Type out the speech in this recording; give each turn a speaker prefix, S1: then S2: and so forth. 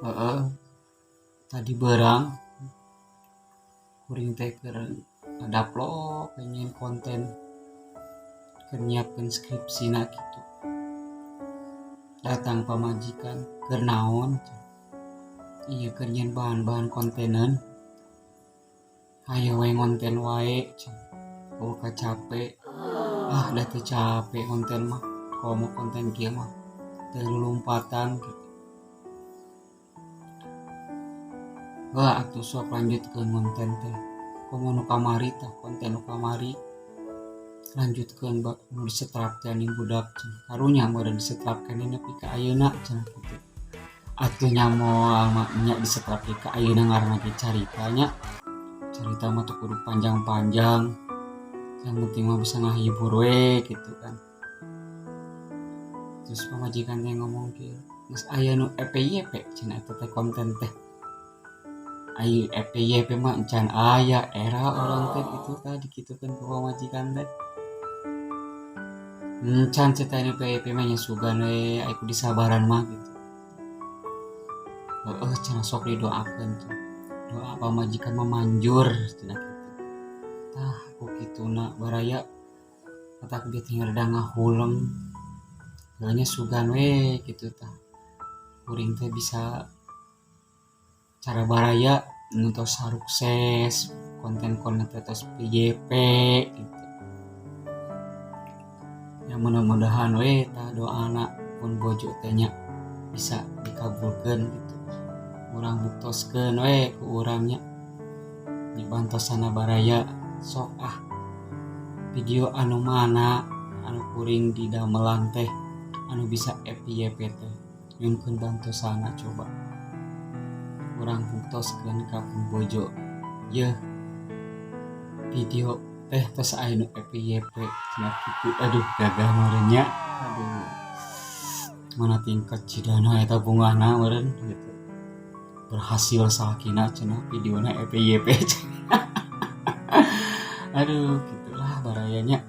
S1: Heeh, tadi berang kuring teh keur ngadaplok pengen konten keur nyiapkeun skripsina kitu. Datang pamajikan keur naon cenah. Ieu keur nyieun bahan-bahan kontenan. Hayo we ngonten wae cenah. Oh kacape. Ah da teu capek konten mah. Komo konten kieu mah teu lulumpatan kitu. Wah atuh sok lanjutkeun konten teh. Komo nu kamari tah konten nu kamari. Lanjutkeun nu disetrapkeun ning budak cenah. Karunya meureun disetrapkeun nepi ka ayeuna cenah kitu. Atuh nya moal mah nya disetrapkeun ka ayeuna ngaranna ge carita nya. Carita mah teu kudu panjang-panjang. Yang penting mah bisa ngahibur we gitu kan. Terus pamajikan teh ngomong kieu, "Geus aya nu EPYP cenah eta teh konten teh." Ai EPYP mah encan aya era orang teh kitu tah dikitukeun ku pamajikan teh. Encan ceritana EPYP mah nya sugan we aya kudu disabaran mah gitu. Heeh cenah sok didoakeun tuh. Doa pamajikan mah manjur cenah kitu. Tah ku kituna baraya otak dia teh rada ngahuleng. Nya sugan we kitu tah. Kuring teh bisa cara baraya nu tos sukses konten-konten teh tos PYP gitu. Ya mudah-mudahan we tah doana pun bojo teh nya bisa dikabulkeun gitu. Urang buktoskeun we ku urang nya. Nya bantosana baraya sok ah video anu mana anu kuring didamelan teh anu bisa FYP teh nyunkeun bantosana coba. Urang buktoskeun ka pun bojo. Yeuh video teh tos aya nu FYP cenah kitu. Aduh gagah meureun nya. Aduh. Mana tingkat cidana eta bungahna meureun gitu. Berhasil sakina cenah videona FYP. Aduh gitulah barayanya.